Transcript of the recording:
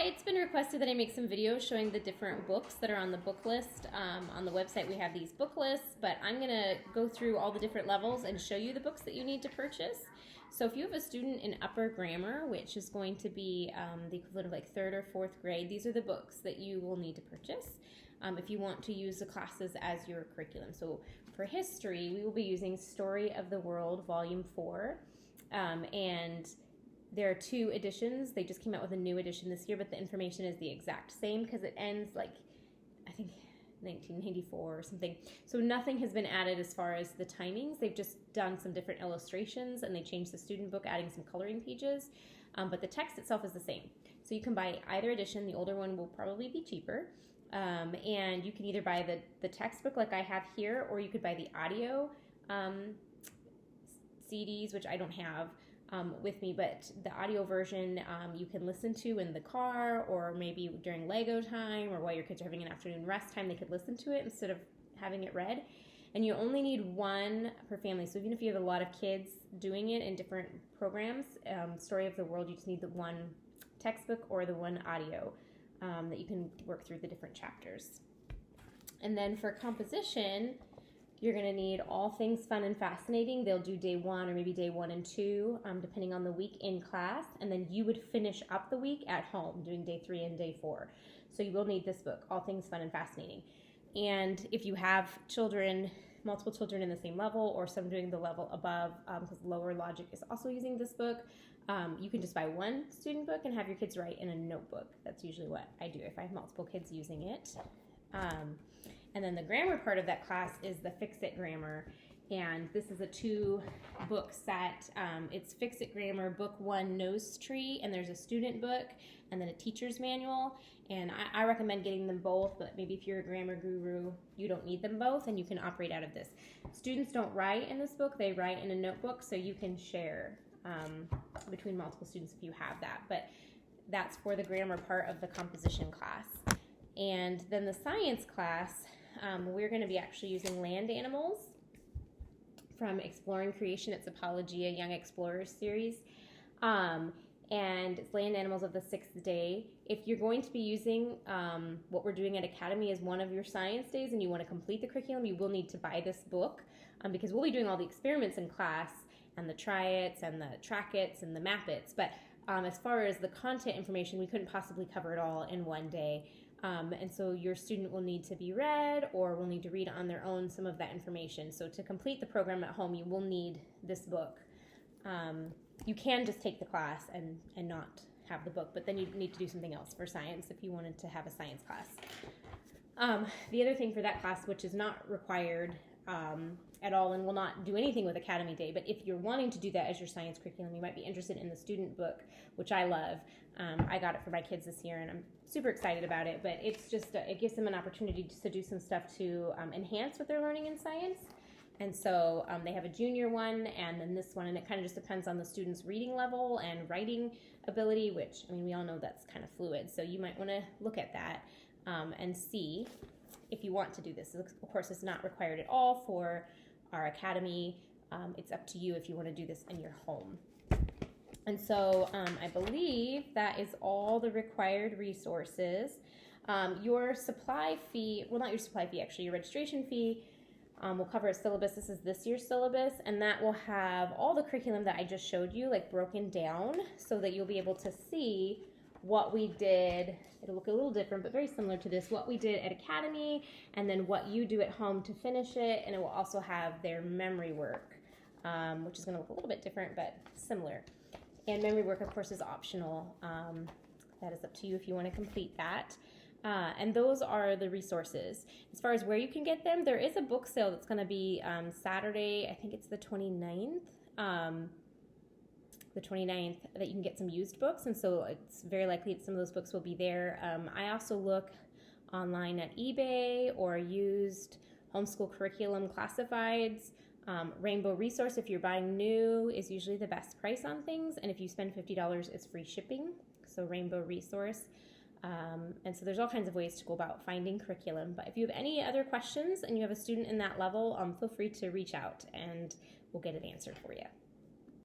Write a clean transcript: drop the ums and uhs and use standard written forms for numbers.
Yeah, it's been requested that I make some videos showing the different books that are on the book list. On the website we have these book lists, but I'm going to go through all the different levels and show you the books that you need to purchase. So if you have a student in upper grammar, which is going to be the equivalent of like 3rd or 4th grade, these are the books that you will need to purchase if you want to use the classes as your curriculum. So for history, we will be using Story of the World, Volume 4, and there are 2 editions. They just came out with a new edition this year, but the information is the exact same because it ends like, I think, 1994 or something. So nothing has been added as far as the timings. They've just done some different illustrations and they changed the student book, adding some coloring pages, but the text itself is the same. So you can buy either edition. The older one will probably be cheaper. And you can either buy the textbook like I have here, or you could buy the audio CDs, which I don't have with me, but the audio version you can listen to in the car, or maybe during Lego time, or while your kids are having an afternoon rest time, they could listen to it instead of having it read. And you only need 1 per family. So even if you have a lot of kids doing it in different programs, Story of the World, you just need the 1 textbook or the 1 audio that you can work through the different chapters. And then for composition, you're going to need All Things Fun and Fascinating. They'll do day 1 or maybe day 1 and 2, depending on the week in class. And then you would finish up the week at home doing day 3 and day 4. So you will need this book, All Things Fun and Fascinating. And if you have children, multiple children in the same level, or some doing the level above, because Lower Logic is also using this book, you can just buy 1 student book and have your kids write in a notebook. That's usually what I do if I have multiple kids using it. And then the grammar part of that class is the Fix-It Grammar. And this is a 2-book set. It's Fix-It Grammar, Book 1, Nose Tree, and there's a student book, and then a teacher's manual. And I recommend getting them both, but maybe if you're a grammar guru, you don't need them both, and you can operate out of this. Students don't write in this book, they write in a notebook, so you can share between multiple students if you have that. But that's for the grammar part of the composition class. And then the science class, we're going to be actually using land animals from Exploring Creation. It's Apologia Young Explorers series. And it's land animals of the 6th day. If you're going to be using what we're doing at Academy as one of your science days and you want to complete the curriculum, you will need to buy this book because we'll be doing all the experiments in class and the try-its and the track-its and the map-its. But as far as the content information, we couldn't possibly cover it all in one day. And so your student will need to be read or will need to read on their own some of that information. So to complete the program at home, you will need this book. You can just take the class and not have the book, but then you need to do something else for science if you wanted to have a science class. The other thing for that class, which is not required at all and will not do anything with Academy Day, but if you're wanting to do that as your science curriculum, you might be interested in the student book, which I love. I got it for my kids this year and I'm super excited about it, but it's just, it gives them an opportunity to do some stuff to enhance what they're learning in science. And so they have a junior one and then this one, and it kind of just depends on the student's reading level and writing ability, which, I mean, we all know that's kind of fluid. So you might want to look at that and see if you want to do this. Of course, it's not required at all for our Academy. It's up to you if you want to do this in your home. And so I believe that is all the required resources. Your supply fee, well, not your supply fee, actually, your registration fee will cover a syllabus. This is this year's syllabus, and that will have all the curriculum that I just showed you, like broken down, so that you'll be able to see what we did. It'll look a little different, but very similar to this, what we did at Academy, and then what you do at home to finish it, and it will also have their memory work, which is going to look a little bit different, but similar. And memory work, of course, is optional. That is up to you if you want to complete that. And those are the resources. As far as where you can get them, there is a book sale that's going to be Saturday, I think it's the 29th. The 29th, that you can get some used books, and so it's very likely that some of those books will be there. I also look online at eBay or used homeschool curriculum classifieds. Rainbow Resource, if you're buying new, is usually the best price on things, and if you spend $50, it's free shipping, so Rainbow Resource. And so there's all kinds of ways to go about finding curriculum, but if you have any other questions and you have a student in that level, feel free to reach out and we'll get it answered for you.